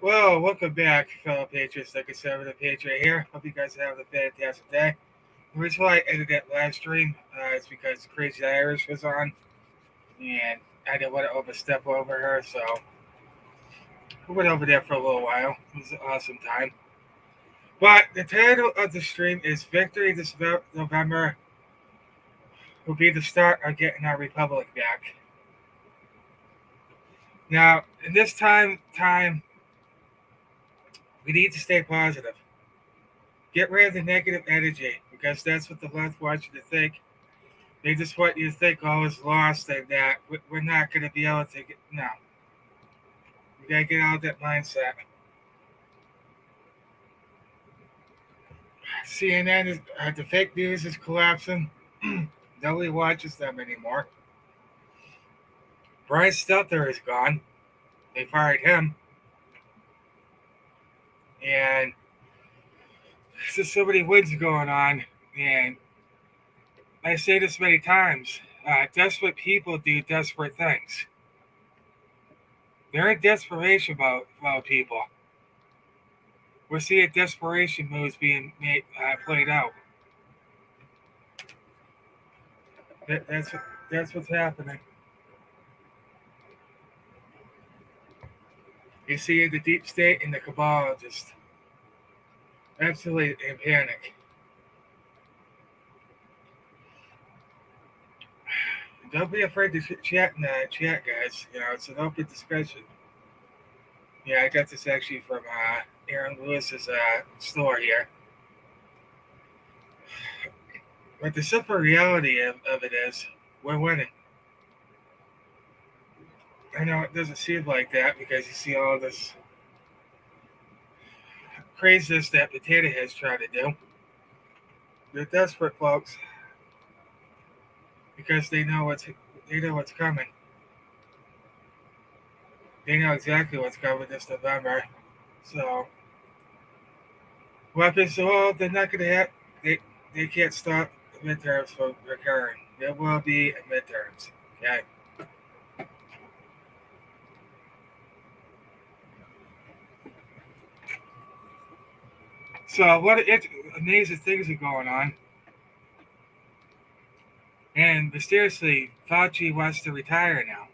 Well, welcome back, fellow Patriots. Like I said, with the Patriot here. Hope you guys are having a fantastic day. The reason why I ended that live stream is because Crazy Irish was on, and I didn't want to overstep over her, so we went over there for a little while. It was an awesome time. But the title of the stream is Victory this November will be the start of getting our republic back. Now, in this time, we need to stay positive. Get rid of the negative energy because that's what the left wants you to think. They just want you to think all is lost and that we're not going to be able to get. No, we got to get out of that mindset. CNN is the fake news is collapsing. Nobody watches them anymore. Brian Stelter is gone. They fired him, and there's just so many wins going on. And I say this many times: desperate people do desperate things. They're in desperation about people. We're seeing desperation moves being played out. That, that's that's what's happening. You see the deep state and the cabal just absolutely in panic. Don't be afraid to chat in the chat, guys. You know, it's an open discussion. Yeah, I got this actually from Aaron Lewis's store here. But the simple reality of it is, we're winning. I know it doesn't seem like that because you see all this craziness that Potato Head's trying to do. They're desperate, folks, because they know what's coming. They know exactly what's coming this November. So weapons, well, they're not going to have. They can't stop the midterms from recurring. There will be midterms. Okay. So what amazing things are going on, and mysteriously, Fauci wants to retire now.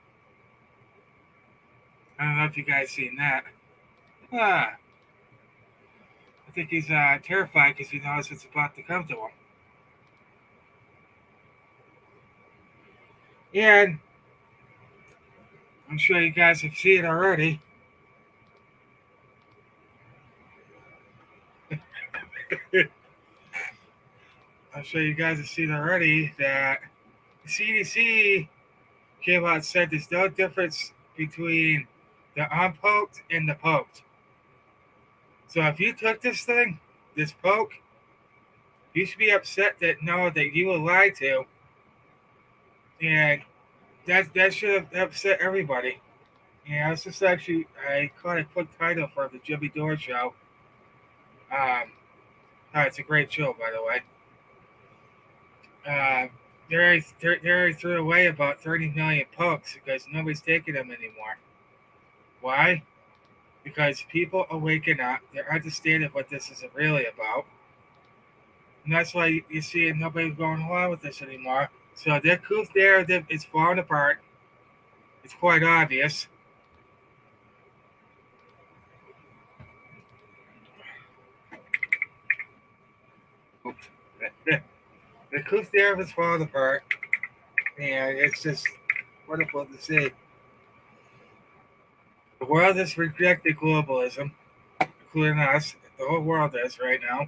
I don't know if you guys seen that. Ah, I think he's terrified because he knows it's about to come to him. And I'm sure you guys have seen it already. I'm sure you guys have seen already that the CDC came out and said there's no difference between the unpoked and the poked. So if you took this poke, you should be upset that know that you were lied to, and that should have upset everybody. Yeah, it's just actually I caught a quick title for the Jimmy Dore show. It's a great show, by the way. They already threw away about 30 million pokes because nobody's taking them anymore. Why? Because people are waking up. They're understanding what this is really about. And that's why you see nobody going along with this anymore. So their truth narrative is falling apart. It's quite obvious. The truth narrative is falling apart. And it's just wonderful to see. The world has rejected globalism, including us. The whole world is right now.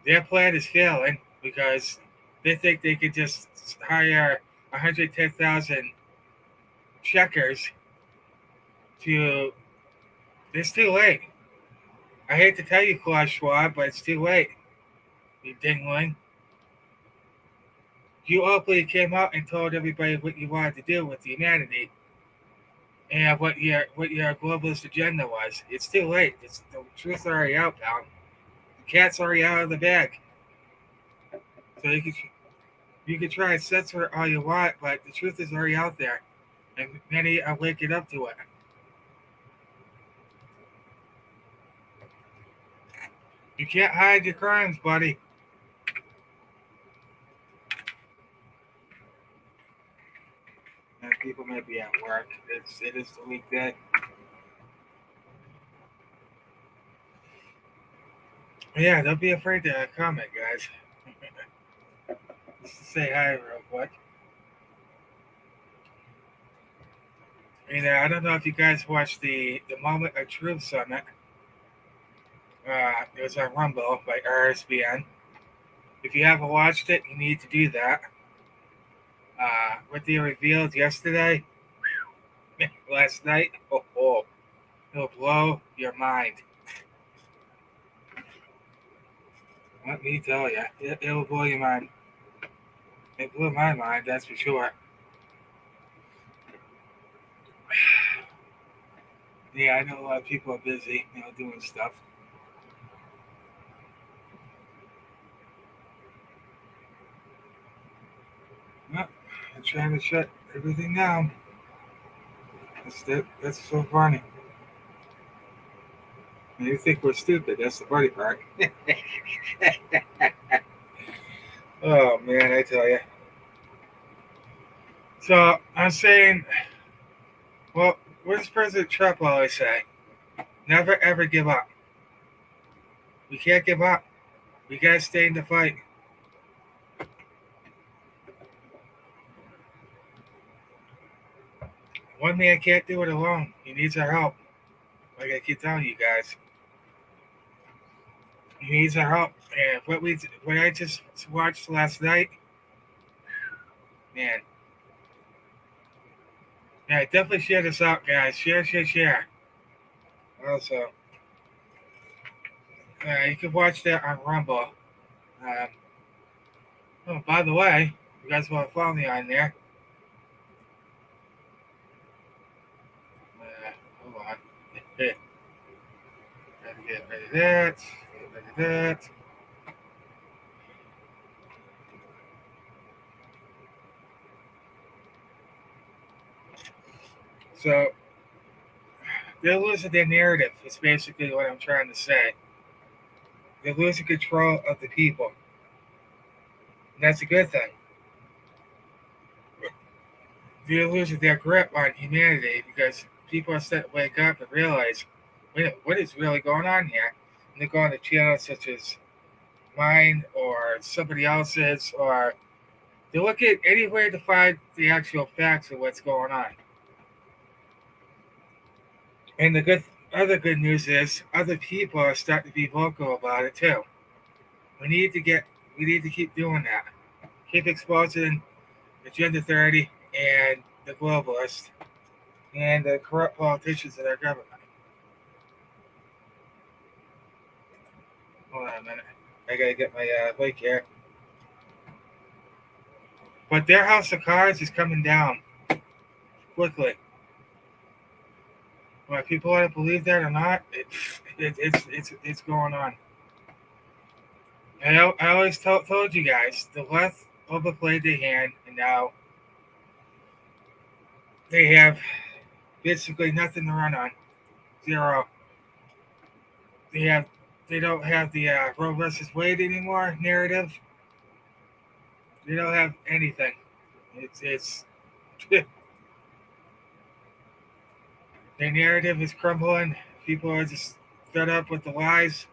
Their plan is failing because they think they could just hire 110,000 checkers to. It's too late. I hate to tell you, Klaus Schwab, but it's too late. You dingling. You openly came out and told everybody what you wanted to do with humanity and what your globalist agenda was. It's too late. The truth's already out, pal. The cat's already out of the bag. So you can try and censor it all you want, but the truth is already out there, and many are waking up to it. You can't hide your crimes, buddy. And people may be at work. It is the weekday. Yeah, don't be afraid to comment, guys. Just to say hi real quick. And I don't know if you guys watched the Moment of Truth Summit. It was on Rumble by RSBN. If you haven't watched it, you need to do that. What they revealed yesterday, last night, it'll blow your mind. Let me tell you, it'll blow your mind. It blew my mind, that's for sure. Yeah, I know a lot of people are busy, doing stuff. Yep, I'm trying to shut everything down. That's so funny. And you think we're stupid? That's the funny part. Oh man, I tell you. So I'm saying, well, what does President Trump always say? Never ever give up. We can't give up. We gotta stay in the fight. One man can't do it alone. He needs our help. Like I keep telling you guys, he needs our help. And what I just watched last night, man. Yeah, definitely share this out, guys. Share. Also, you can watch that on Rumble. Um, oh, by the way, you guys want to follow me on there? Hold on. Gotta get rid of that. Get rid of that. So they're losing their narrative. Is basically what I'm trying to say. They're losing control of the people, and that's a good thing. They're losing their grip on humanity because people are starting to wake up and realize, wait, what is really going on here? And they go on to channels such as mine or somebody else's, or they look at anywhere to find the actual facts of what's going on. And the other good news is other people are starting to be vocal about it too. We need to get we need to keep doing that. Keep exposing Agenda 30 and the globalists and the corrupt politicians in our government. Hold on a minute. I gotta get my link here. But their house of cards is coming down quickly. Whether people want to believe that or not, it's going on. And I always told you guys the left overplayed their hand, and now they have basically nothing to run on. Zero. They have they don't have the Roe versus Wade anymore narrative. They don't have anything. It's their narrative is crumbling. People are just fed up with the lies.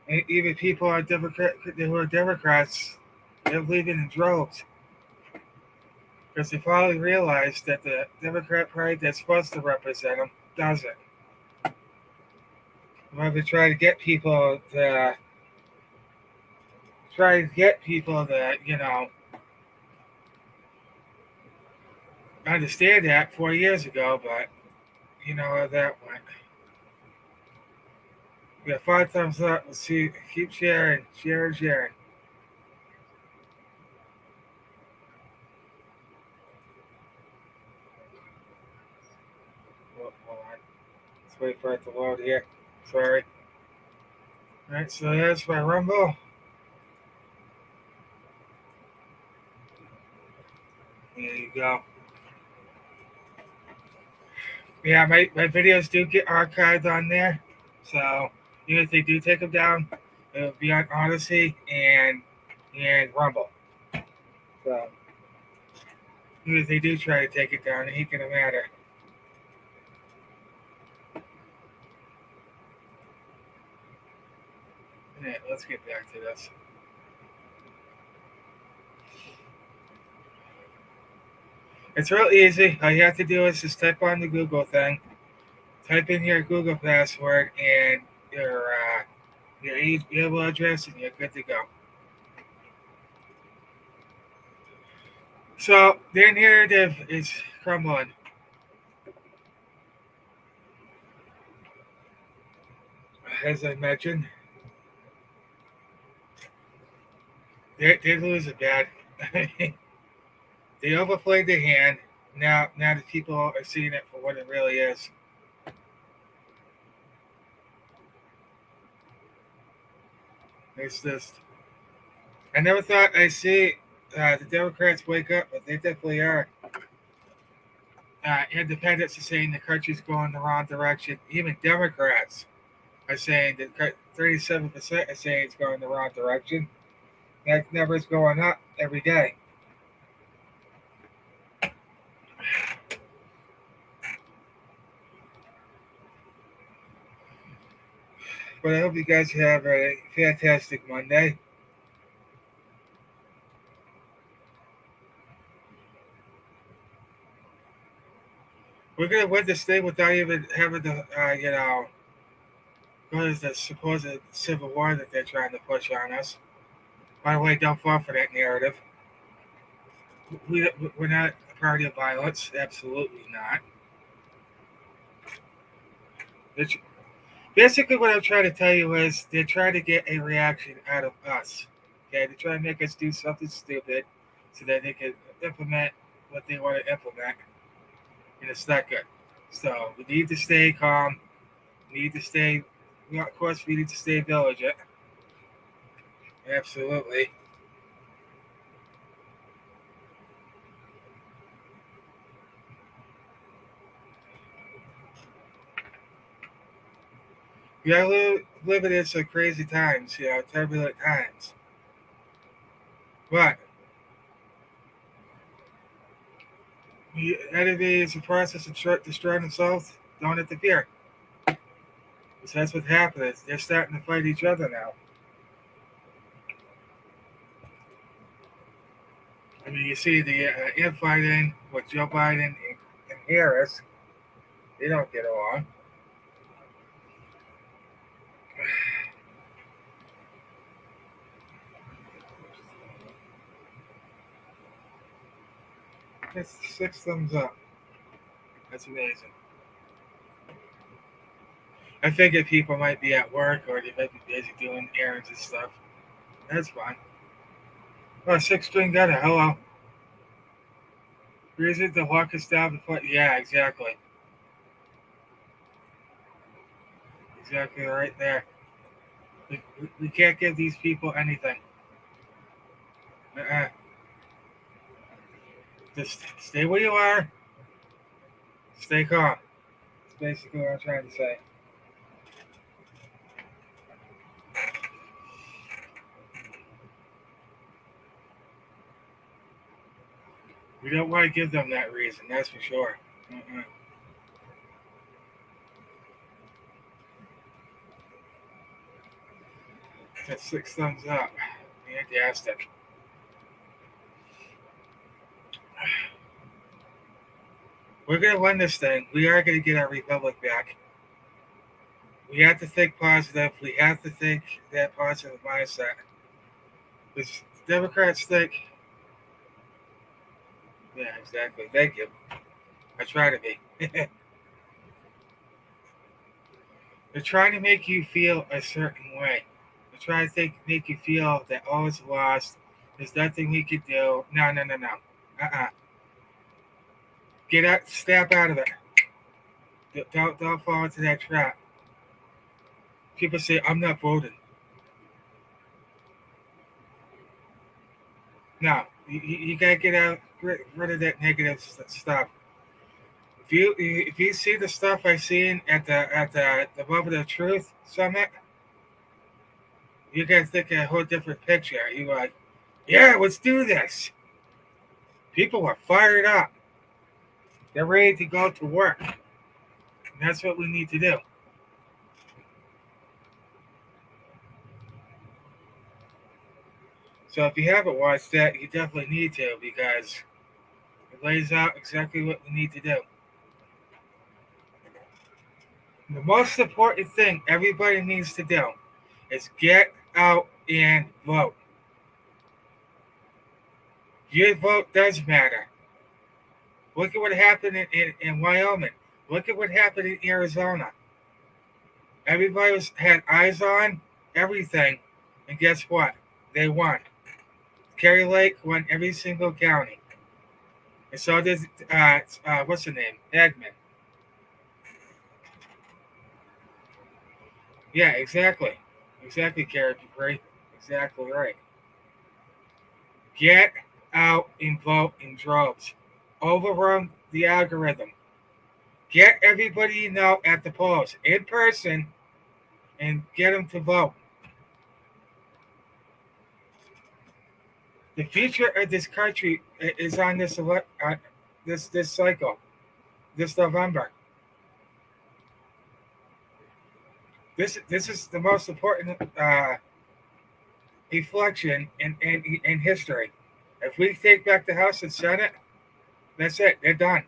And even people who are Democrats, they're leaving in droves because they finally realized that the Democrat Party that's supposed to represent them doesn't. When they try to get people to understand that 4 years ago, but you know how that went. We got 5 thumbs up. Let's see. Keep sharing. Oh, hold on. Let's wait for it to load here. Sorry. All right, so that's my Rumble. There you go. Yeah, my videos do get archived on there. So Even if they do take him down, it'll be on Odyssey and Rumble. So even if they do try to take it down, it ain't gonna matter. Yeah, let's get back to this. It's real easy. All you have to do is just type on the Google thing, type in your Google password and your email address, and you're good to go. So their narrative is crumbling. As I mentioned, they lose it bad. They overplayed their hand. Now the people are seeing it for what it really is. It's just I never thought I'd see the Democrats wake up, but they definitely are. Independents are saying the country's going the wrong direction. Even Democrats are saying that 37% are saying it's going the wrong direction. That number's going up every day. But I hope you guys have a fantastic Monday. We're gonna win the state without even having to, what is the supposed civil war that they're trying to push on us. By the way, don't fall for that narrative. We're not a party of violence. Absolutely not. It's, basically, what I'm trying to tell you is they're trying to get a reaction out of us. Okay, they're trying to make us do something stupid so that they can implement what they want to implement, and it's not good. So we need to stay calm. We need to stay. Well, of course, we need to stay vigilant. Absolutely. Yeah, living in some crazy times, turbulent times. But the enemy is a process of destroying themselves. Don't interfere. Because that's what happens. They're starting to fight each other now. I mean, you see the infighting with Joe Biden and Harris. They don't get along. It's 6 thumbs up. That's amazing. I figured people might be at work or they might be busy doing errands and stuff. That's fine. Oh, six string gutter. Hello. Reason to walk us down before. Yeah, exactly. Exactly right there. We can't give these people anything. Uh-uh. Just stay where you are. Stay calm. That's basically what I'm trying to say. We don't want to give them that reason. That's for sure. Uh-uh. That's 6 thumbs up. Fantastic. We're going to win this thing. We are going to get our republic back. We have to think positive. We have to think that positive mindset. Because Democrats think, yeah, exactly. Thank you. I try to be. They're trying to make you feel a certain way. They're trying to make you feel that all is lost. There's nothing we can do. No, no, no, no. Uh-uh. Get out. Step out of it. Don't fall into that trap. People say, I'm not voting. No, you gotta get out, rid of that negative stuff. If you see the stuff I seen at the Moment of Truth Summit, You guys think a whole different picture. You're like, yeah, let's do this. People are fired up. They're ready to go to work. And that's what we need to do. So if you haven't watched that, you definitely need to because it lays out exactly what we need to do. The most important thing everybody needs to do is get out and vote. Your vote does matter. Look at what happened in Wyoming. Look at what happened in Arizona. Everybody had eyes on everything, and guess what? They won. Kerry Lake won every single county, and so did what's the name? Edmund. Yeah, exactly, Kerry Dupree. Exactly right. Get out and vote in droves. Overrun the algorithm. Get everybody you know at the polls in person and get them to vote. The future of this country is on this cycle, this November. This is the most important election in history. If we take back the House and Senate, that's it. They're done.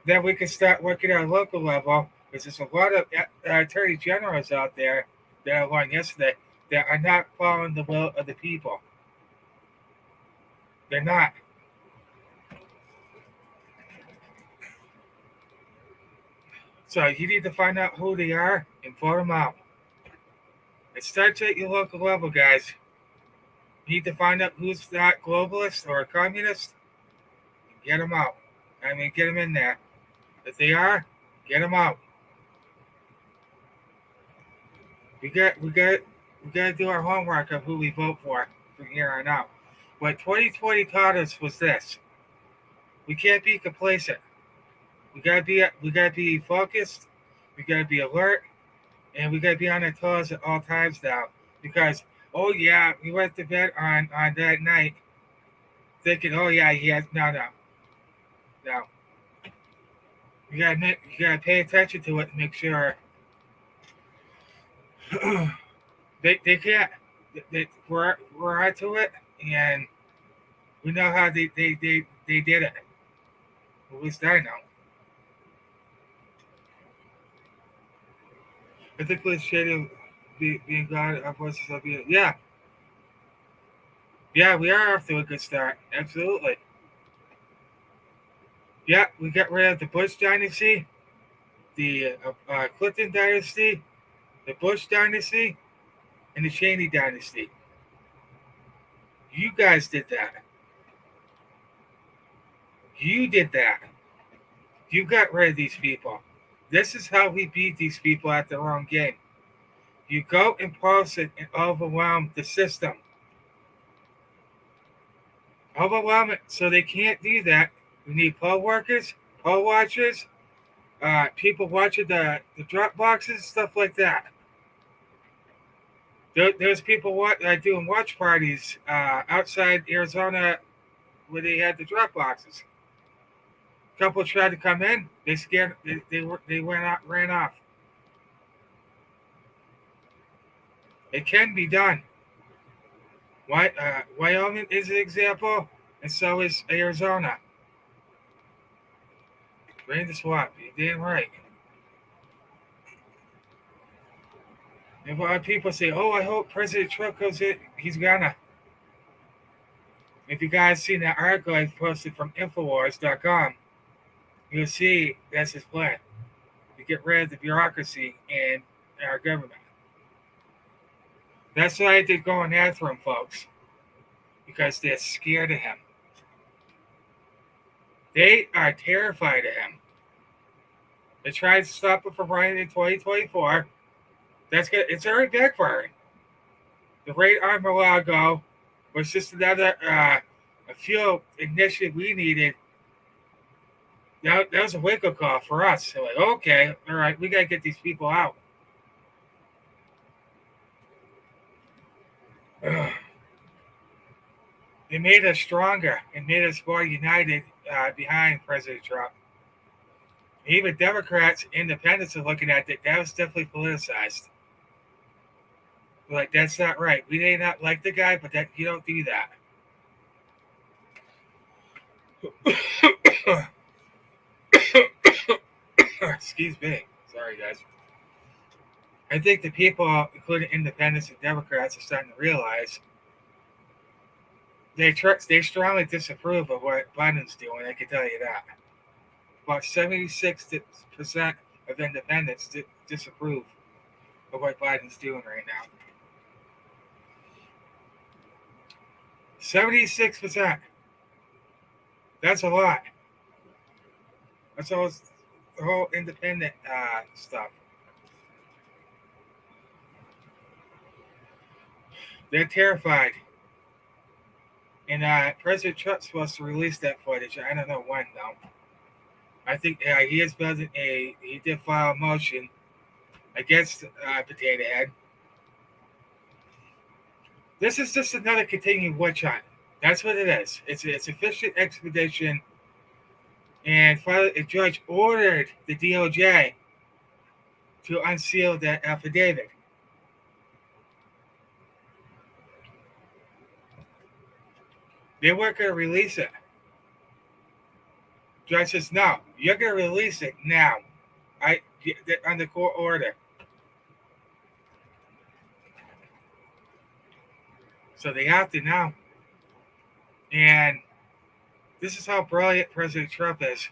Then we can start working at a local level because there's a lot of attorney generals out there that I learned yesterday that are not following the will of the people. They're not. So you need to find out who they are and vote them out. It starts at your local level, guys. You need to find out who's not globalist or a communist. Get them out. I mean, get them in there. If they are, get them out. We got to do our homework of who we vote for from here on out. What 2020 taught us was this: we can't be complacent. We gotta be focused. We gotta be alert, and we gotta be on our toes at all times now. Because oh yeah, we went to bed on that night thinking, oh yeah, no. You gotta pay attention to it and make sure they can't. We're onto it, and we know how they did it. At least I know. I think we're shading being God, our voices are being. Yeah, we are off to a good start. Absolutely. Yeah, we got rid of the Bush dynasty, the Clinton dynasty, the Bush dynasty, and the Cheney dynasty. You guys did that. You did that. You got rid of these people. This is how we beat these people at their own game. You go and pulse it and overwhelm the system. Overwhelm it so they can't do that. We need poll workers, poll watchers, people watching the drop boxes, stuff like that. There's people doing watch parties outside Arizona where they had the drop boxes. A couple tried to come in. They scared. They ran off. It can be done. Wyoming is an example, and so is Arizona. Drain the swamp. You're damn right. And a lot of people say, "Oh, I hope President Trump goes in." He's gonna. If you guys seen that article I posted from Infowars.com, you'll see that's his plan to get rid of the bureaucracy in our government. That's why they're going after him, folks, because they're scared of him. They are terrified of him. They tried to stop him from running in 2024. That's good. It's already backfiring. The raid on Mar-a-Lago was just another a fuel initiative we needed. That was a wake-up call for us. So like, okay, all right, we got to get these people out. It made us stronger. It made us more united behind President Trump. Even Democrats, independents are looking at it. That was definitely politicized. Like, that's not right. We may not like the guy, but that you don't do that. Excuse me. Sorry, guys. I think the people, including independents and Democrats, are starting to realize they strongly disapprove of what Biden's doing. I can tell you that. About 76% of independents disapprove of what Biden's doing right now. 76%. That's a lot. That's all the whole independent stuff. They're terrified. And President Trump's supposed to release that footage. I don't know when, though. I think he did file a motion against Potato Head. This is just another continuing witch hunt. That's what it is. It's a fishing expedition. And finally, a judge ordered the DOJ to unseal that affidavit. They weren't going to release it. Judge says, no, you're going to release it now. Under court order. So they have to now. And this is how brilliant President Trump is.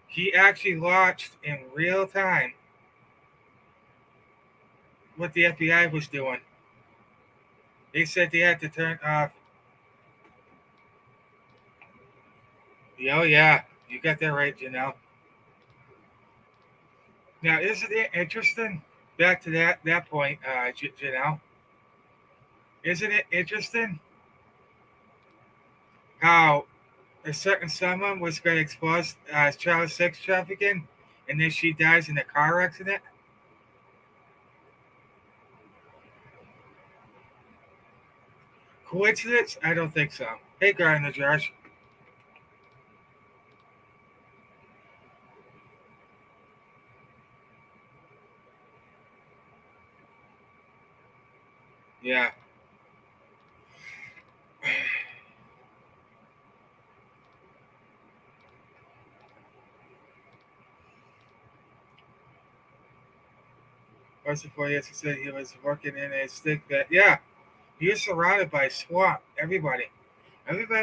He actually watched in real time what the FBI was doing. They said they had to turn off. Oh, yeah. You got that right, Janelle. Now, isn't it interesting? Back to that point, Janelle. Isn't it interesting how a certain someone was going to expose child sex trafficking, and then she dies in a car accident? Coincidence? I don't think so. Hey, Gardner Josh. Yeah. Once before, yes, he said he was working in a stick that, yeah, he was surrounded by SWAT. Everybody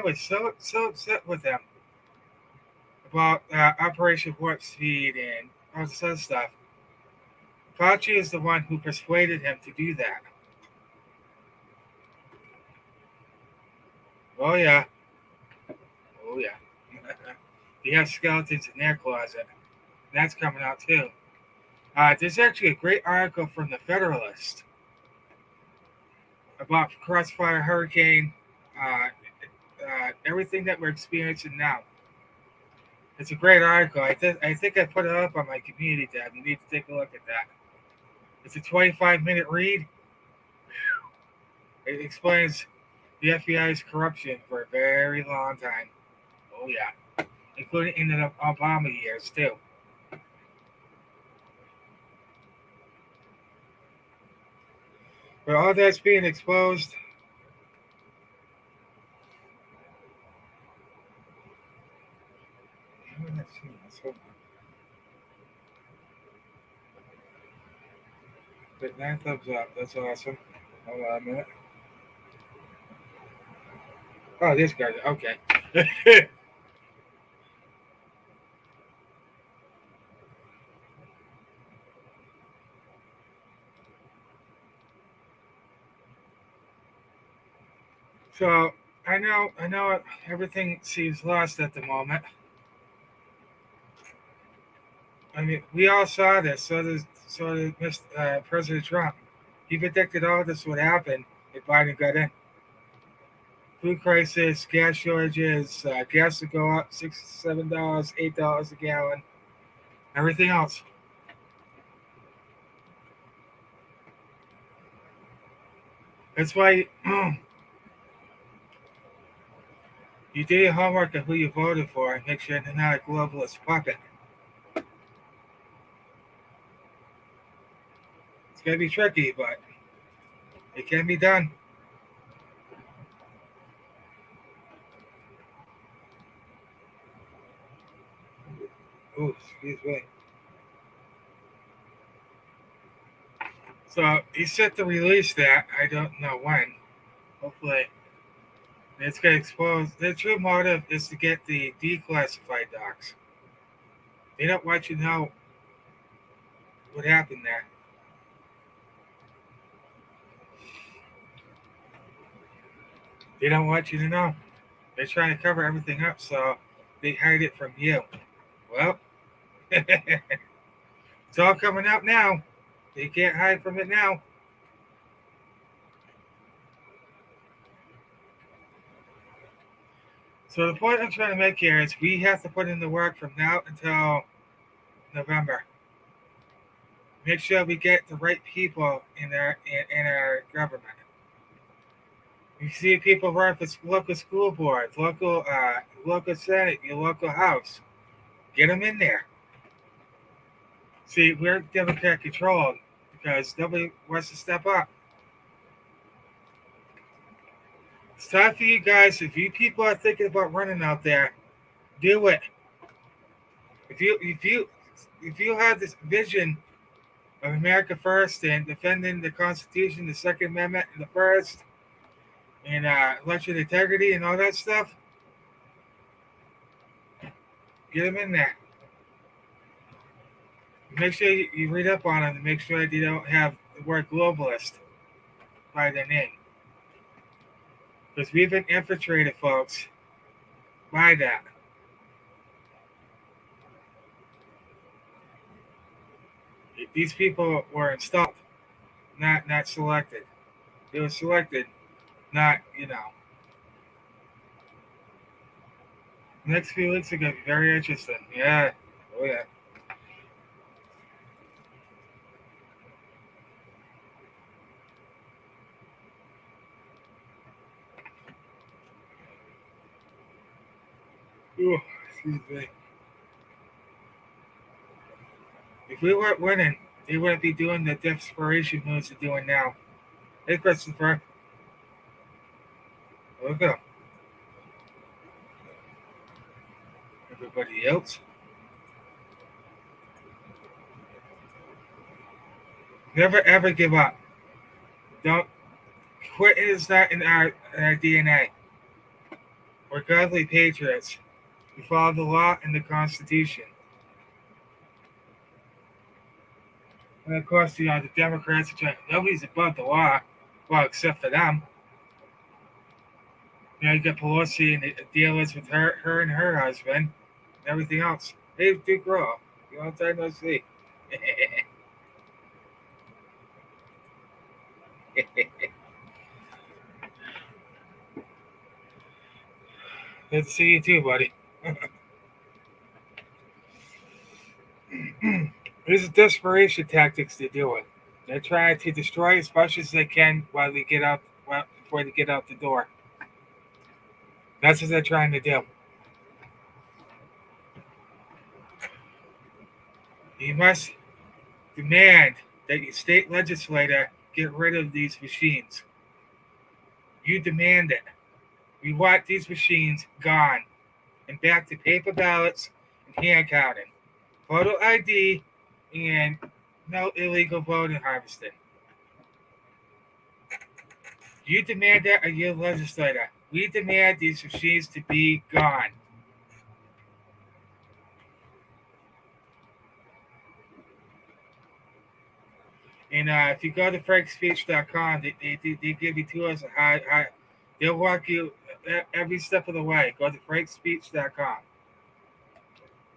was so upset with him about Operation Warp Speed and all this other stuff. Fauci is the one who persuaded him to do that. Oh, yeah. Oh, yeah. They have skeletons in their closet. That's coming out, too. There's actually a great article from the Federalist about Crossfire Hurricane, everything that we're experiencing now. It's a great article. I think I put it up on my community tab. You need to take a look at that. It's a 25-minute read. It explains the FBI's corruption for a very long time. Oh, yeah. Including in the Obama years, too. But all that's being exposed. But 9 thumbs up. That's awesome. Hold on a minute. Oh, this guy. Okay. So I know everything seems lost at the moment. I mean, we all saw this. So did President Trump. He predicted all this would happen if Biden got in. Food crisis, gas shortages, gas to go up $6, $7, $8 a gallon, everything else. That's why you do your homework of who you voted for and make sure they're not a globalist puppet. It's going to be tricky, but it can be done. Oh, excuse me. So he's set to release that. I don't know when. Hopefully, it's going to expose. The true motive is to get the declassified docs. They don't want you to know what happened there. They don't want you to know. They're trying to cover everything up, so they hide it from you. Well, it's all coming out now. They can't hide from it now. So the point I'm trying to make here is we have to put in the work from now until November. Make sure we get the right people in our government. You see people run for local school boards, local senate, your local house. Get them in there. See, we're Democrat controlled because nobody wants to step up. It's time for you guys. If you people are thinking about running out there, do it. If you have this vision of America first and defending the Constitution, the Second Amendment, and the First, and election integrity and all that stuff, get them in there. Make sure you read up on them and make sure they don't have the word globalist by their name. Because we've been infiltrated, folks, by that. These people were installed, not selected. They were selected, not. Next few weeks are going to be very interesting. Yeah. Oh, yeah. Ooh, excuse me. If we weren't winning, they wouldn't be doing the desperation moves they're doing now. Hey, Christopher. Look at everybody else. Never ever give up. Don't quit. It is not in our DNA. We're godly patriots. We follow the law and the Constitution. And of course, the Democrats are trying. Nobody's above the law, well, except for them. You got Pelosi and the deal is with her and her husband, and everything else. Hey, Duke Raw, you want to no see? Good to see you too, buddy. These are desperation tactics they're doing. They're trying to destroy as much as they can while they get out, before they get out the door. That's what they're trying to do. You must demand that your state legislator get rid of these machines. You demand it. We want these machines gone and back to paper ballots and hand counting, photo ID, and no illegal voting harvesting. You demand that of your legislator. We demand these machines to be gone. And if you go to frankspeech.com, they give you tools on how they'll walk you every step of the way. Go to frankspeech.com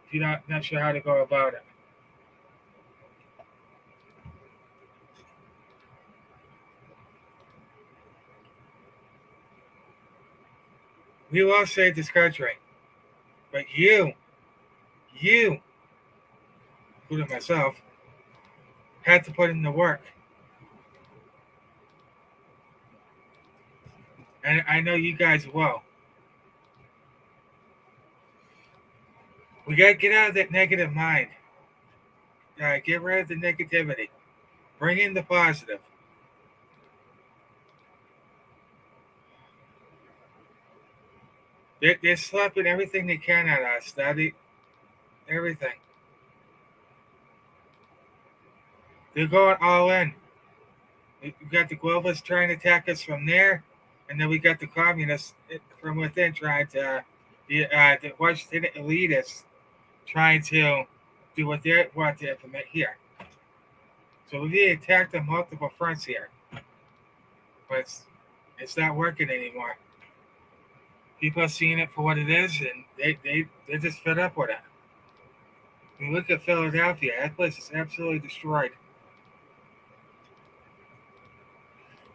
if you're not sure how to go about it. We will save this country, but you, including myself, had to put in the work. And I know you guys will. We got to get out of that negative mind. Get rid of the negativity. Bring in the positive. They're slapping everything they can at us. Study everything. They're going all in. We got the globalists trying to attack us from there, and then we got the communists from within trying to, the Washington elitists trying to do what they want to implement here. So we're being attacked on multiple fronts here, but it's not working anymore. People are seeing it for what it is, and they're just fed up with it. When you look at Philadelphia, that place is absolutely destroyed.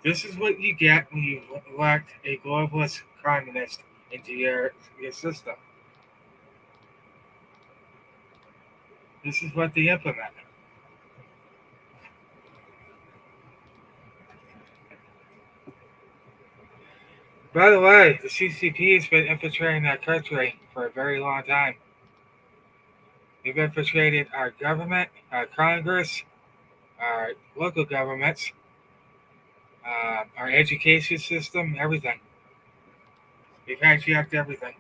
This is what you get when you elect a globalist communist into your system. This is what they implement. By the way, the CCP has been infiltrating that country for a very long time. They've infiltrated our government, our Congress, our local governments, our education system, everything. They've hijacked everything.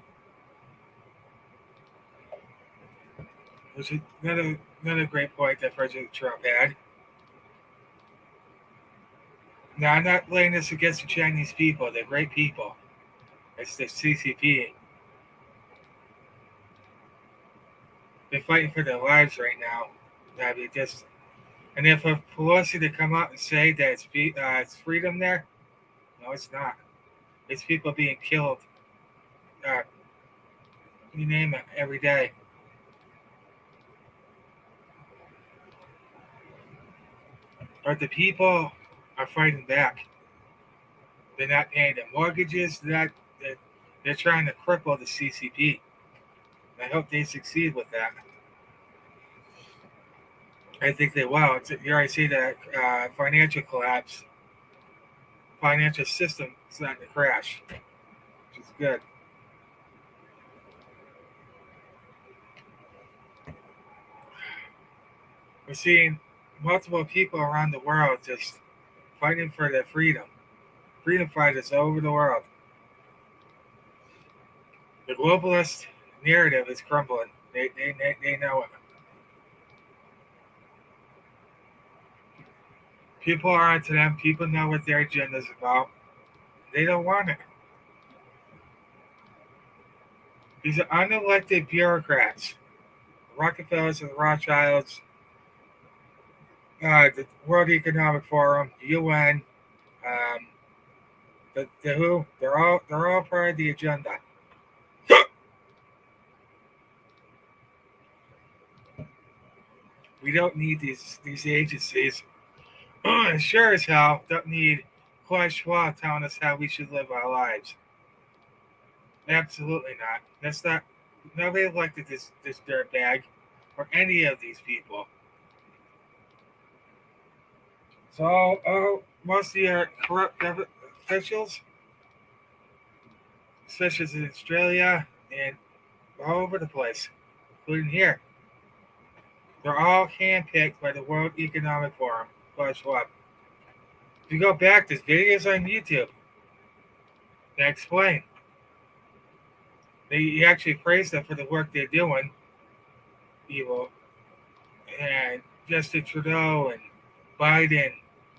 Which is another great point that President Trump had. Now, I'm not laying this against the Chinese people. They're great people. It's the CCP. They're fighting for their lives right now. And if for Pelosi to come out and say that it's freedom there, no, it's not. It's people being killed. Uh, you name it, every day. But the people are fighting back. They're not paying their mortgages. They're trying to cripple the CCP. I hope they succeed with that. I think they will. You already see the financial collapse. Financial system is starting to crash, which is good. We're seeing multiple people around the world just fighting for their freedom. Freedom fighters all over the world. The globalist narrative is crumbling. They know it. People are onto them. People know what their agenda is about. They don't want it. These are unelected bureaucrats. The Rockefellers and the Rothschilds, the World Economic Forum, the UN, the WHO. They're all part of the agenda. We don't need these agencies. Sure as hell don't need Klaus Schwab telling us how we should live our lives. Absolutely not. That's not. Nobody elected this dirtbag or any of these people. So most of the corrupt officials, especially in Australia and all over the place, including here, they're all handpicked by the World Economic Forum, Klaus Schwab. If you go back, there's videos on YouTube that explain. They actually praise them for the work they're doing. Evil and Justin Trudeau and Biden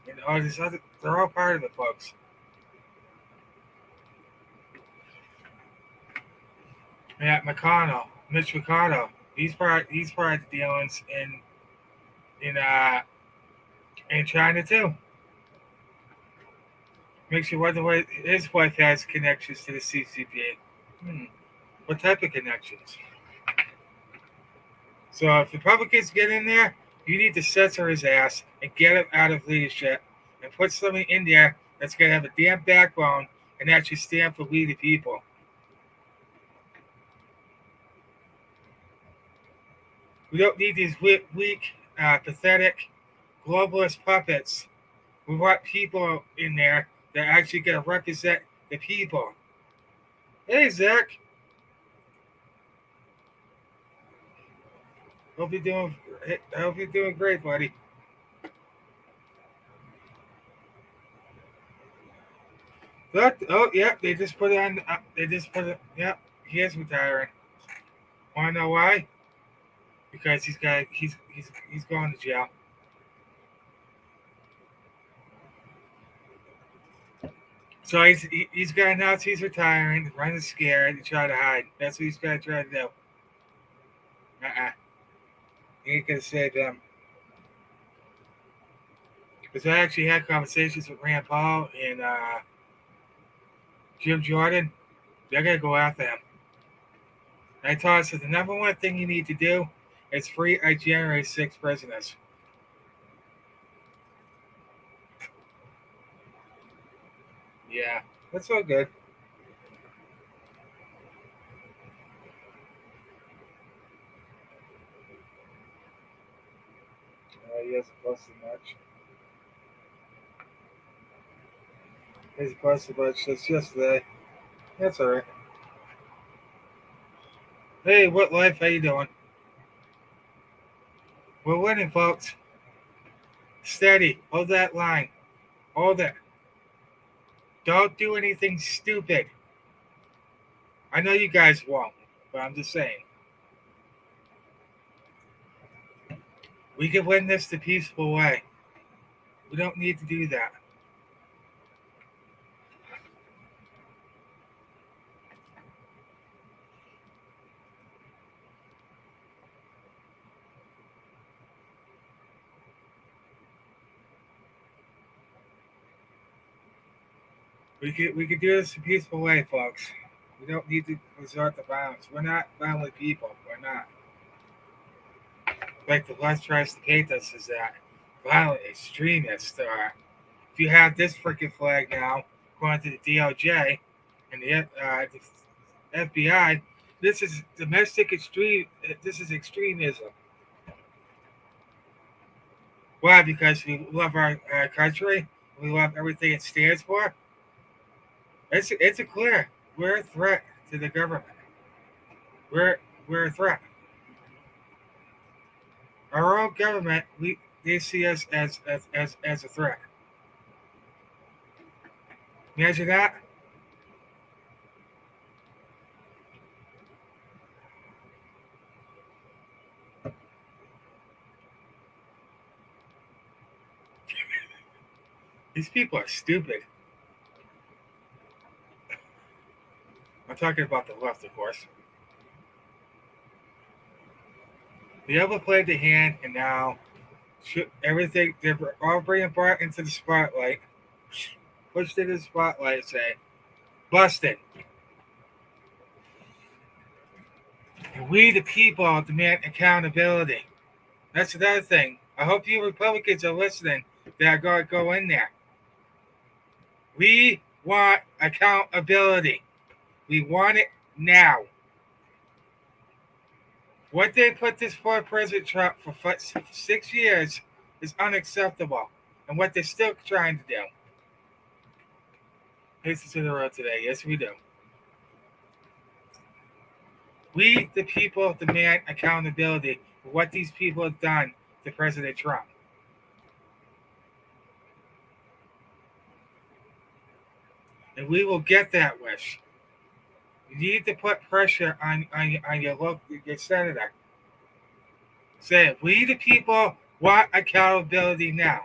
and all these other, they're all part of it, folks. Yeah, Mitch McConnell, he's part of the dealings in China too. Makes you wonder what his wife has connections to the CCP. What type of connections? So if Republicans get in there, you need to censor his ass and get him out of leadership and put somebody in there that's going to have a damn backbone and actually stand for we the people. We don't need these weak, pathetic, globalist puppets. We want people in there that are actually going to represent the people. Hey, Zach. Hope you're doing great, buddy. Look, oh, yeah, they just put it on. They just put it. Yeah, he is retiring. Want to know why? Because he's going to jail. So he's got to announce he's retiring, running scared, and try to hide. That's what he's got to try to do. He ain't gonna say them. Because I actually had conversations with Rand Paul and Jim Jordan. They're gonna go after him. And I told us that the number one thing you need to do is free our January 6 prisoners. Yeah, that's all good. Yes, busted much. He's busted much just yesterday. That's all right. Hey, what life? How you doing? We're winning, folks. Steady. Hold that line. Hold it. Don't do anything stupid. I know you guys won't, but I'm just saying. We can win this the peaceful way. We don't need to do that. We could do this the peaceful way, folks. We don't need to resort to violence. We're not violent people. We're not. Like the left tries to paint us as that violent extremists. If you have this freaking flag now, going to the DOJ and the FBI, this is domestic extreme. This is extremism. Why? Because we love our country. We love everything it stands for. It's a clear. We're a threat to the government. We're we're a threat. Our own government, they see us as a threat. Imagine that. These people are stupid. I'm talking about the left, of course. The other played the hand, and now everything they're all being brought into the spotlight, pushed into the spotlight, say, busted. And we, the people, demand accountability. That's another thing. I hope you Republicans are listening that are going to go in there. We want accountability. We want it now. What they put this poor President Trump for 6 years is unacceptable. And what they're still trying to do. This to the road today. Yes, we do. We, the people, demand accountability for what these people have done to President Trump. And we will get that wish. You need to put pressure on your senator. Say, we, the people, want accountability now.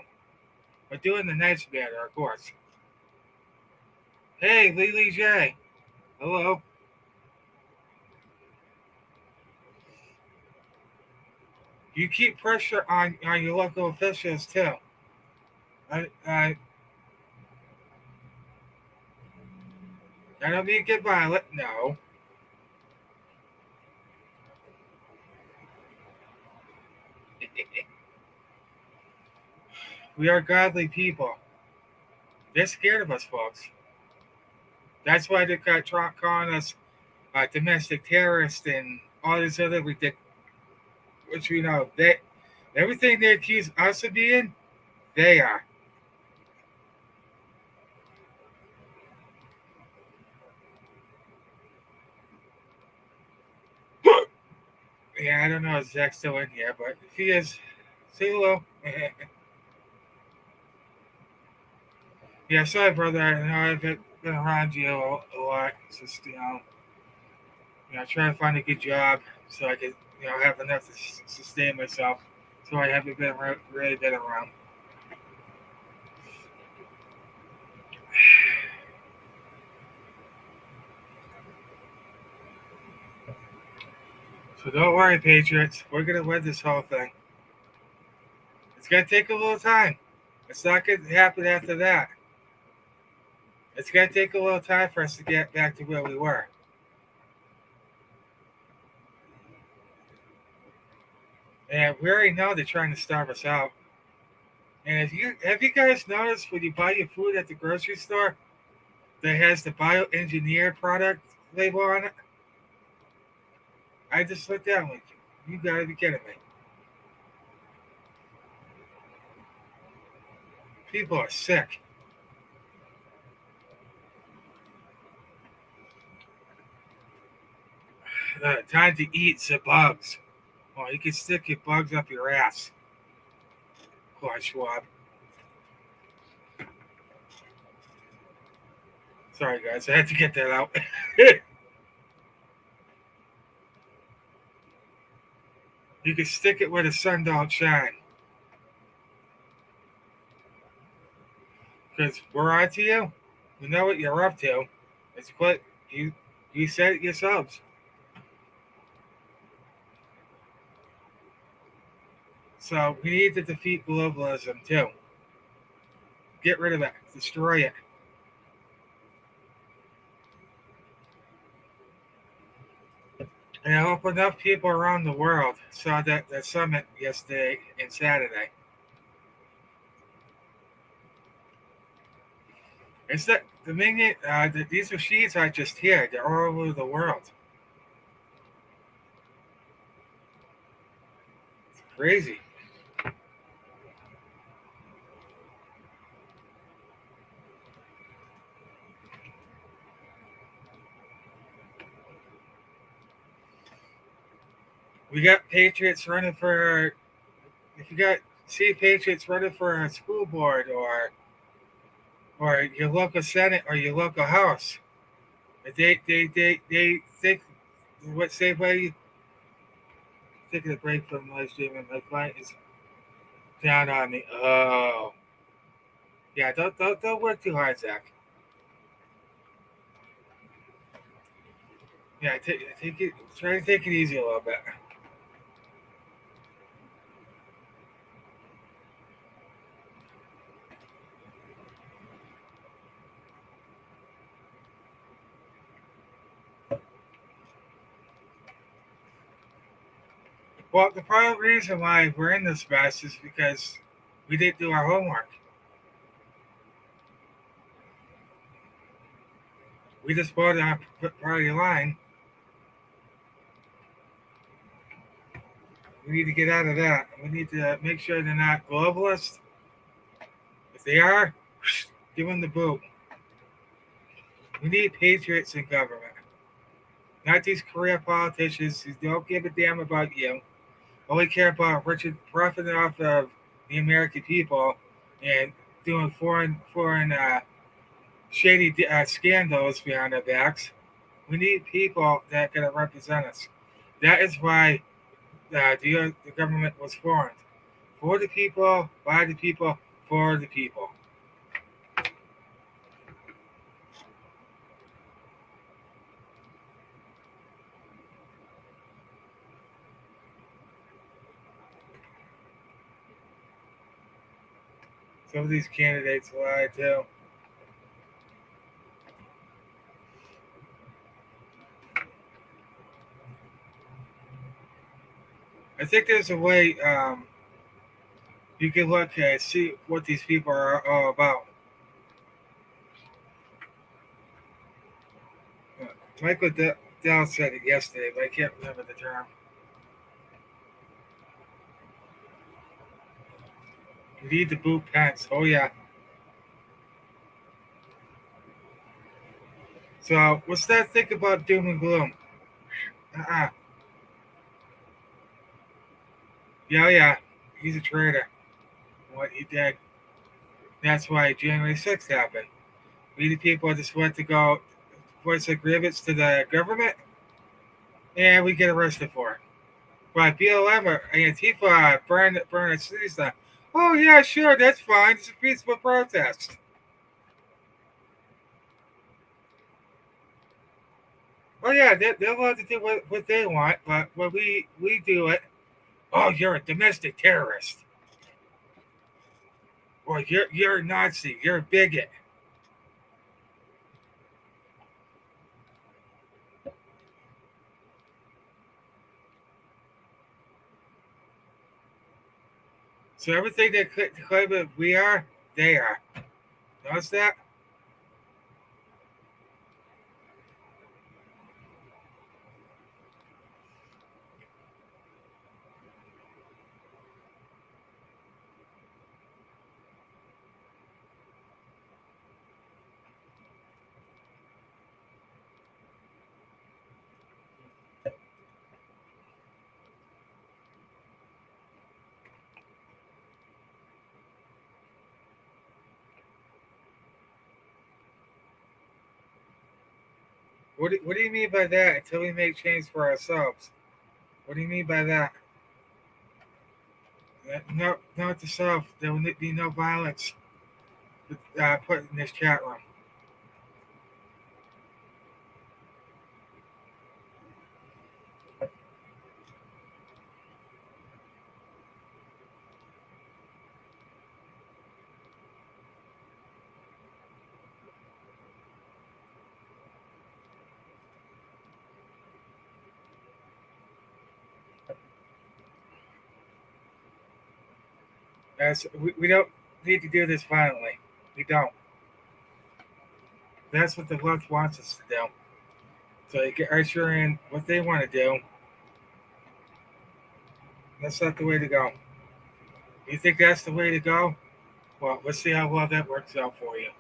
We're doing the nice matter, of course. Hey, Lily J. Hello. You keep pressure on your local officials, too. I don't mean to get violent. No. We are godly people. They're scared of us, folks. That's why they got calling us domestic terrorists and all this other ridiculous. Which we know they everything they accuse us of being, they are. Yeah, I don't know if Zach's still in here, but if he is, say hello. Yeah, sorry, brother. I know I've been around you a lot. It's just, trying to find a good job so I could, have enough to sustain myself. So I haven't been really been around. So don't worry, Patriots. We're gonna win this whole thing. It's gonna take a little time. It's not gonna happen after that. It's gonna take a little time for us to get back to where we were. And we already know they're trying to starve us out. And if you have you guys noticed when you buy your food at the grocery store that has the bioengineered product label on it? I just looked down like, you gotta be kidding me. People are sick. Time to eat some bugs. Oh, you can stick your bugs up your ass. Klaus Schwab. Sorry, guys. I had to get that out. You can stick it where the sun don't shine. Because we're on to you. We know what you're up to. It's what you said it yourselves. So we need to defeat globalism too. Get rid of it. Destroy it. And I hope enough people around the world saw that summit yesterday and Saturday. It's that the minion, these machines aren't just here; they're all over the world. It's crazy. We got patriots running for. If you got see patriots running for a school board or your local senate or your local house, they think what same way taking a break from live streaming. My client is down on me. Oh, yeah. Don't work too hard, Zach. Yeah, take it. Try to take it easy a little bit. Well, the probably reason why we're in this mess is because we didn't do our homework. We just voted on party line. We need to get out of that. We need to make sure they're not globalists. If they are, give them the boot. We need patriots in government, not these career politicians who don't give a damn about you, only care about Richard profiting off of the American people and doing foreign shady scandals behind their backs. We need people that are going to represent us. That is why the government was formed. For the people, by the people, for the people. Some of these candidates lie too. I think there's a way you can look at see what these people are all about. Uh, Michael Dell said it yesterday, but I can't remember the term. You need to boot Pence. Oh yeah. So what's that think about doom and gloom? Uh-uh. Yeah, yeah, he's a traitor. What he did. That's why January 6th happened. We the people just went to go voice our grievance to the government, and we get arrested for it. By BLM or Antifa burn a city down. Oh yeah, sure, that's fine. It's a peaceful protest. Oh yeah, they're allowed to do what they want, but when we do it, oh you're a domestic terrorist, or you're a Nazi, you're a bigot. So everything they claim that we are, they are. Notice that? What do you mean by that? Until we make change for ourselves. What do you mean by that? No, not the South. There will be no violence put in this chat room. We don't need to do this violently. We don't. That's what the left wants us to do. So they can usher in what they want to do. That's not the way to go. You think that's the way to go? Well, let's see how well that works out for you.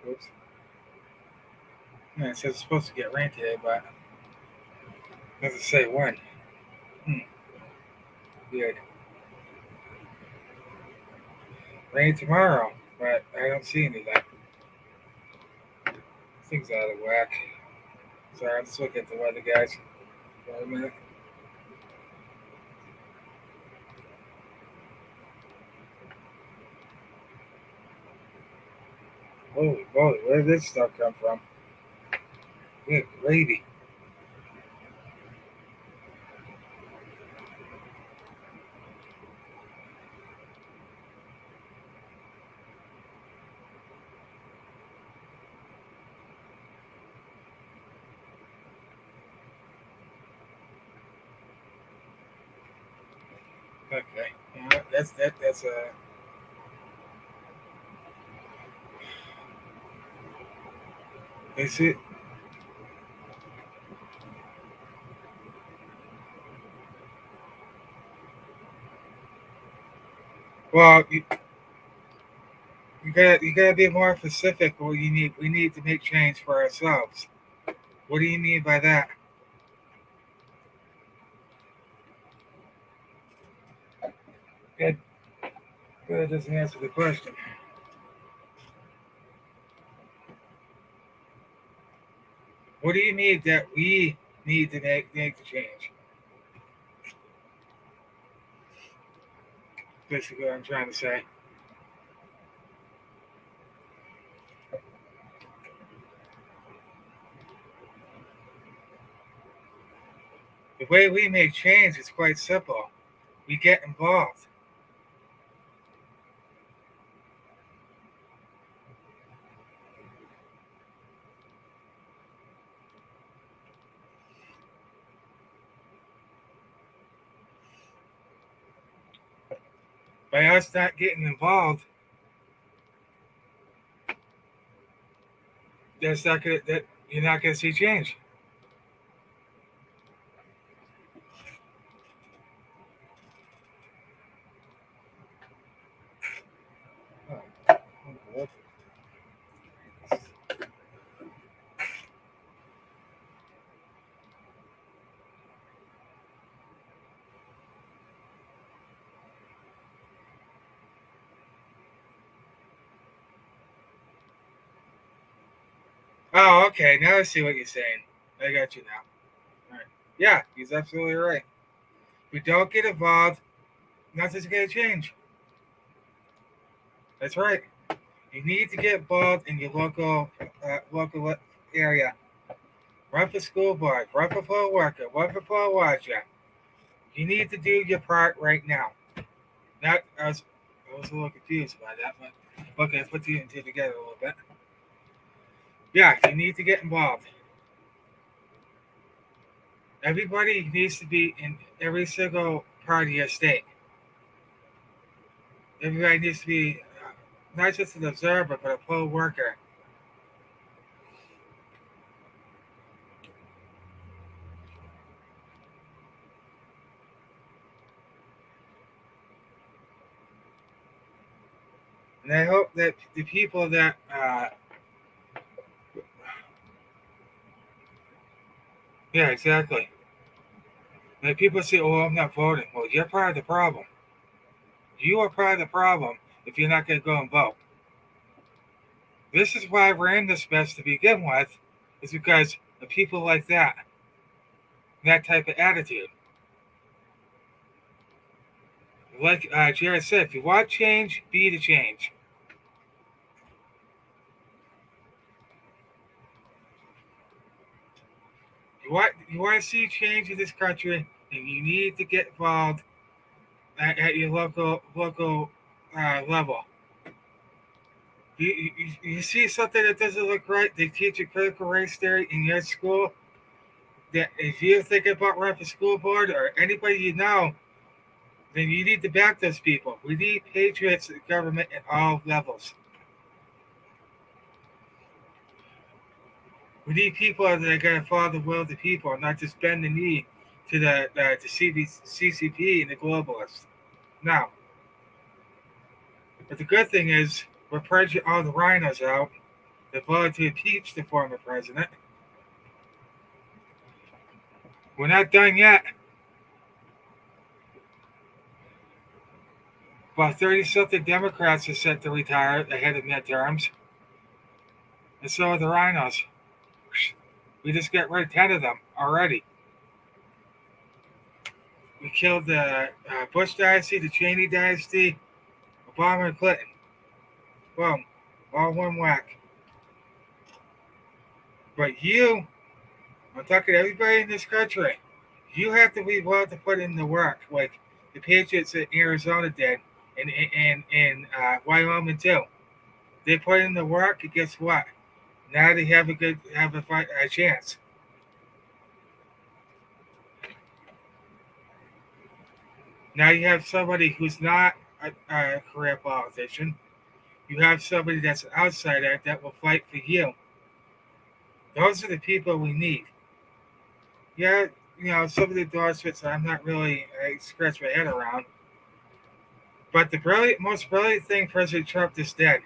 Oops. Yeah, it says it's supposed to get rain today, but it doesn't say when. Hmm, weird. Rain tomorrow, but I don't see anything. Things out of whack. Sorry, I'm just looking at the weather, guys. For a minute. Holy moly, where did this stuff come from? Good gravy. Okay, yeah, that's a. Is it? Well, you gotta be more specific. Well, we need to make change for ourselves. What do you mean by that? That, that doesn't answer the question. What do you mean that we need to make the change? Basically, what I'm trying to say. The way we make change is quite simple. We get involved. By us not getting involved, that you're not gonna see change. Oh, okay. Now I see what you're saying. I got you now. All right. Yeah, he's absolutely right. If we don't get involved, nothing's gonna change. That's right. You need to get involved in your local area. Run for school board. Run for poll worker. Run for poll watcher. You need to do your part right now. Not I was a little confused by that, but okay, put the two together a little bit. Yeah, you need to get involved. Everybody needs to be in every single part of your state. Everybody needs to be not just an observer, but a poll worker. And I hope that the people that, yeah, exactly. And people say, oh, I'm not voting. Well, you're part of the problem. You are part of the problem if you're not going to go and vote. This is why we're in this mess to begin with, is because of people like that type of attitude. Like Jared said, if you want change, be the change. You want to see change in this country, and you need to get involved at your local level. You see something that doesn't look right, they teach you critical race theory in your school. That if you're thinking about running for school board or anybody you know, then you need to back those people. We need patriots in government at all levels. We need people that are going to follow the will of the people, and not just bend the knee to the CCP and the globalists. Now, but the good thing is we're purging all the rhinos out that voted to impeach the former president. We're not done yet. About 30 something Democrats are set to retire ahead of midterms, and so are the rhinos. We just got rid of 10 of them already. We killed the Bush dynasty, the Cheney dynasty, Obama and Clinton. Boom. All one whack. But I'm talking to everybody in this country, you have to be willing to put in the work, like the Patriots in Arizona did, and in Wyoming too. They put in the work, and guess what? Now they have a chance. Now you have somebody who's not a career politician. You have somebody that's an outsider that will fight for you. Those are the people we need. Yeah, some of the endorsements I'm not really, I scratch my head around. But the most brilliant thing President Trump just did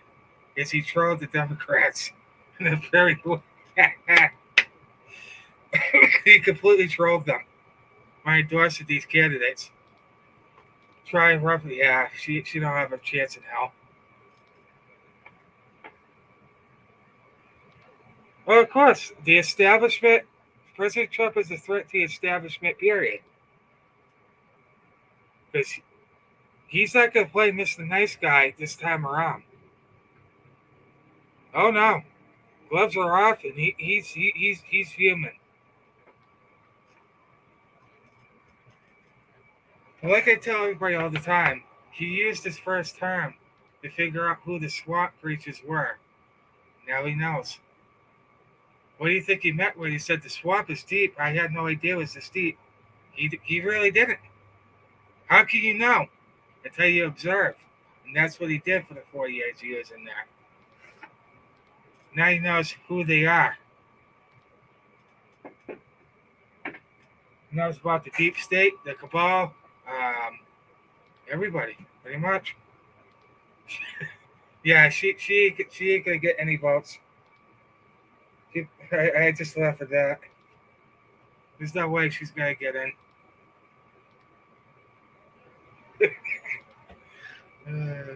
is he trolled the Democrats. In a very he completely trolled them by endorsing these candidates. Trying roughly, yeah, she don't have a chance in hell. Well, of course, the establishment. President Trump is a threat to the establishment. Period. Because he's not going to play Mr. Nice Guy this time around. Oh no, gloves are off, and he's human. Like I tell everybody all the time, he used his first term to figure out who the swamp creatures were. Now he knows. What do you think he meant when he said the swamp is deep? I had no idea it was this deep. He really didn't. How can you know until you observe? And that's what he did for the 4 years he was in there. Now he knows who they are. He knows about the deep state, the cabal, everybody, pretty much. Yeah, she ain't gonna get any votes. I just laugh at that. There's no way she's gonna get in. Uh,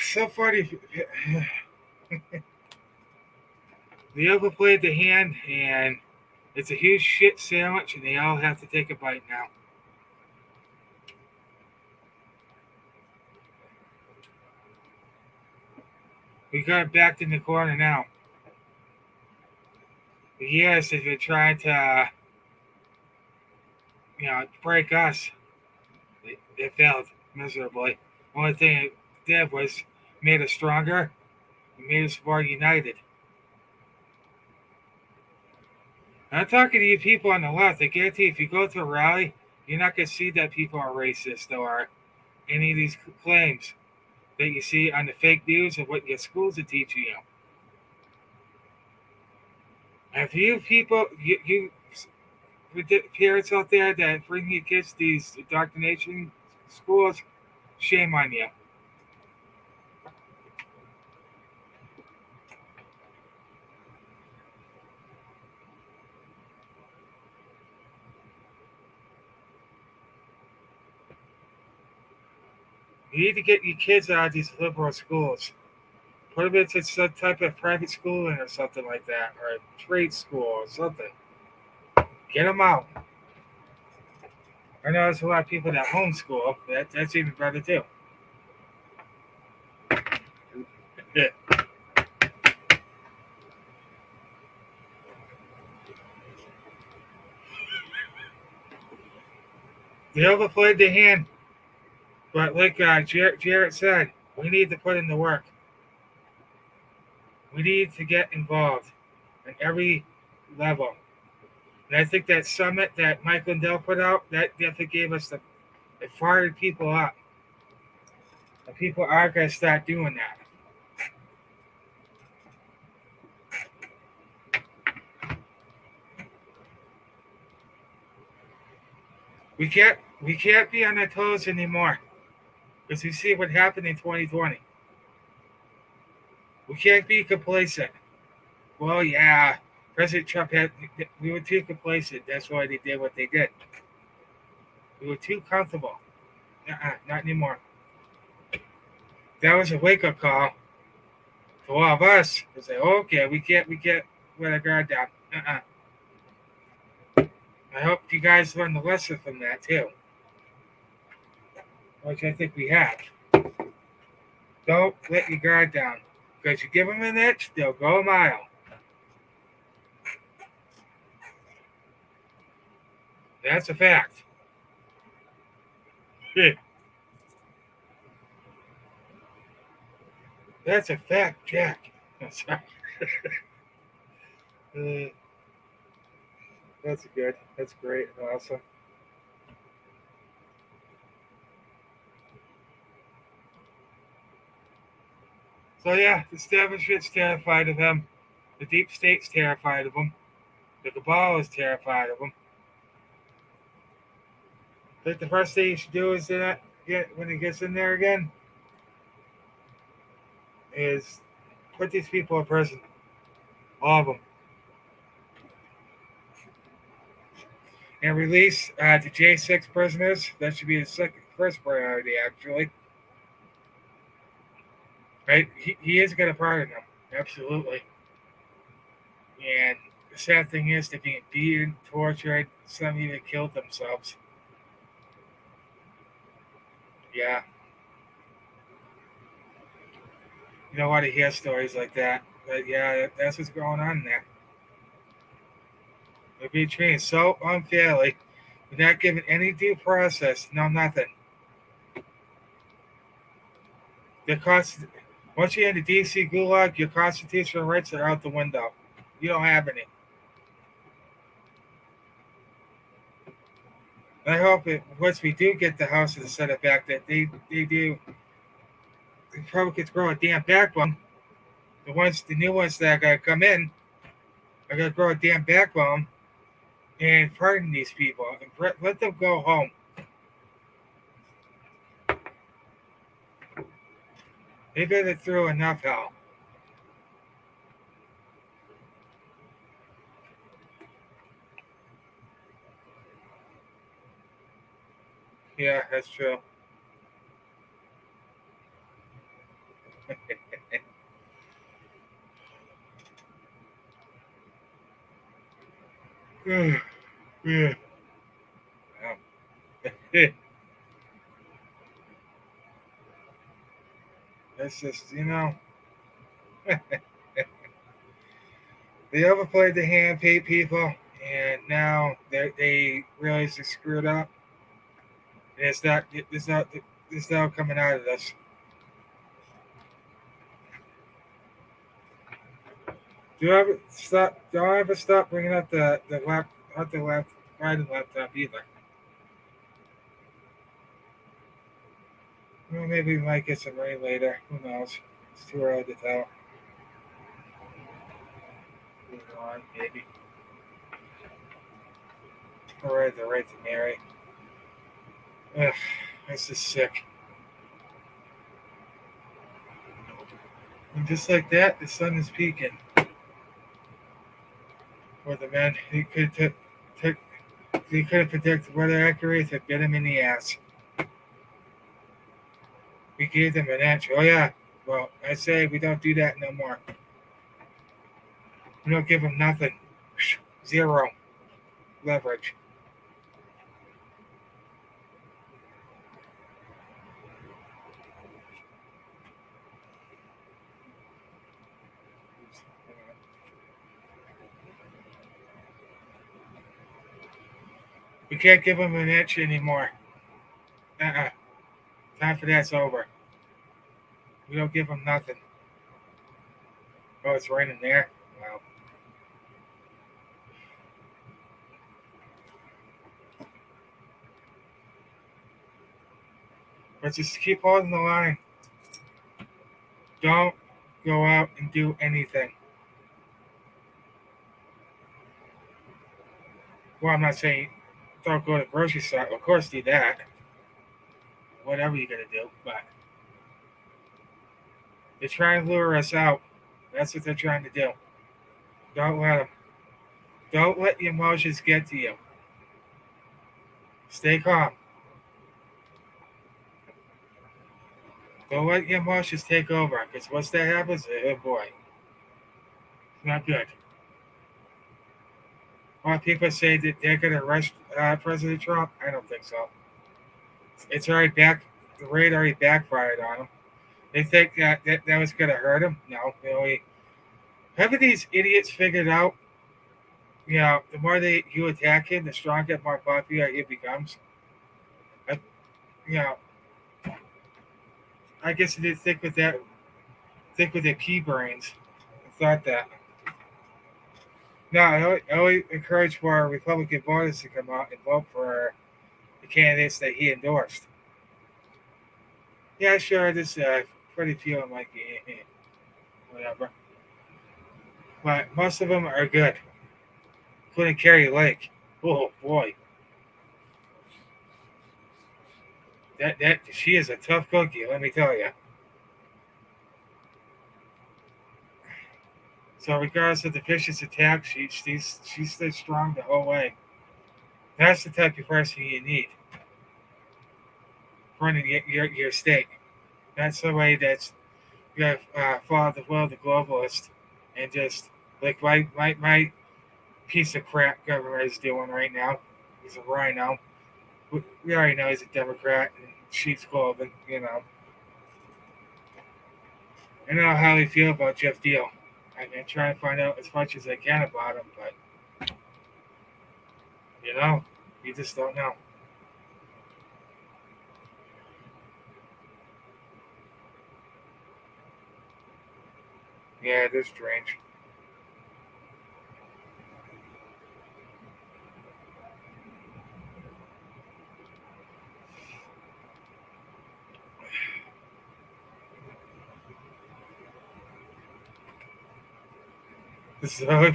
so funny. They overplayed the hand, and it's a huge shit sandwich, and they all have to take a bite now. We got it backed in the corner now. For years, they've been trying to, break us. It failed miserably. Only thing it did was made us stronger and made us more united. I'm talking to you people on the left. I guarantee if you go to a rally, you're not going to see that people are racist or any of these claims that you see on the fake news of what your schools are teaching you. If you people, you parents out there that bring your kids to these indoctrination schools, shame on you. You need to get your kids out of these liberal schools. Put them into some type of private schooling or something like that, or a trade school or something. Get them out. I know there's a lot of people that homeschool. That's even better too. Yeah. They overplayed the hand, but like Jarrett said, we need to put in the work. We need to get involved at every level. And I think that summit that Mike Lindell put out, that definitely gave us it fired people up. And people are going to start doing that. We can't be on our toes anymore because we see what happened in 2020. We can't be complacent. Well, yeah, President Trump we were too complacent. That's why they did what they did. We were too comfortable. Not anymore. That was a wake up call to all of us to say, okay, we can't let our guard down. I hope you guys learned the lesson from that too, which I think we have. Don't let your guard down because you give them an inch, they'll go a mile. That's a fact. That's a fact, Jack. Sorry. Uh, that's good. That's great. Awesome. So yeah, the establishment's terrified of him. The deep state's terrified of him. The cabal is terrified of him. I think the first thing you should do is when he gets in there again is put these people in prison. All of them. And release the J6 prisoners. That should be the first priority, actually. Right? He is going to pardon them. Absolutely. And the sad thing is they're being beaten, tortured, some even killed themselves. Yeah. You don't want to hear stories like that. But yeah, that's what's going on there. They're being treated so unfairly. They're not given any due process. No, nothing. Once you're in the DC gulag, your constitutional rights are out the window. You don't have any. I hope it once we do get the House and the Senate back that they do the Republicans grow a damn backbone. The new ones that are gonna come in are gonna grow a damn backbone and pardon these people and let them go home. They've been through enough hell. Yeah, that's true. Yeah. That's just they overplayed the hand, paid people, and now they realize they screwed up. And it's not coming out of this. Don't ever stop bringing up the lap, not the left, right and laptop either. Well, maybe we might get some rain later. Who knows? It's too early to tell. Moving on, maybe. All right, the right to marry. Ugh, this is sick. And just like that, the sun is peaking. For the men, took he could have predicted weather accuracy to bit him in the ass. We gave them an inch. Oh yeah. Well, I say we don't do that no more. We don't give them nothing. Zero leverage. We can't give them an inch anymore. Uh-uh. Time for that's over. We don't give them nothing. Oh, it's raining there. Well, let's just keep holding the line. Don't go out and do anything. Well, I'm not saying don't go to the grocery store. Of course, do that. Whatever you're gonna do, but they're trying to lure us out. That's what they're trying to do. Don't let them. Don't let the emotions get to you. Stay calm. Don't let your emotions take over. Because once that happens, oh boy, it's not good. A lot of people say that they're going to arrest President Trump. I don't think so. It's already back. The raid already backfired on him. They think that was going to hurt him. No, really. Haven't these idiots figured out? The more you attack him, the stronger, more popular he becomes. I, you know, I guess they did think with that, think with their pea brains. I thought that. No, I always encourage more Republican voters to come out and vote for the candidates that he endorsed. Yeah, sure, there's pretty few I'm like, whatever. But most of them are good, including Carrie Lake. Oh boy, that she is a tough cookie. Let me tell you. So regardless of the vicious attack, she stood strong the whole way. That's the type of person you need running your state. Not somebody that's gonna follow the will of the globalist and just like my piece of crap government is doing right now. He's a rhino. We already know he's a Democrat in sheep's clothing. I know how they feel about Jeff Deal. I try to find out as much as I can about him, but you know, you just don't know. Yeah, it is strange. So,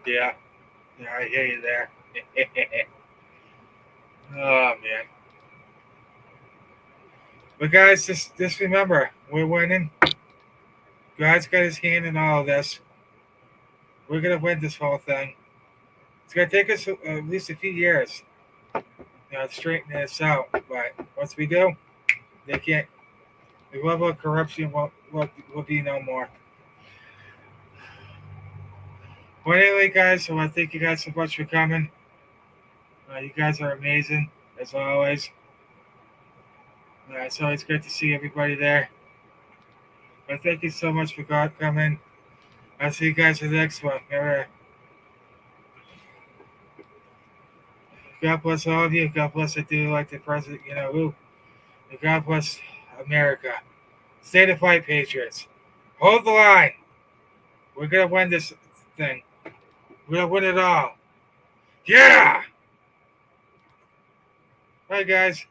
yeah, yeah, I hear you there. Oh man, but guys, just remember, we're winning. God's got His hand in all of this. We're gonna win this whole thing. It's gonna take us at least a few years, to straighten this out. But once we do, they can't. The level of corruption will be no more. Well, anyway, guys, I want to thank you guys so much for coming. You guys are amazing, as always. It's always great to see everybody there. But thank you so much for coming. I'll see you guys in the next one. God bless all of you. God bless. I do like the president. Ooh. And God bless America. Stay the fight, Patriots. Hold the line. We're gonna win this thing. We're gonna win it all. Yeah. All right, guys.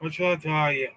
Much love to all of you.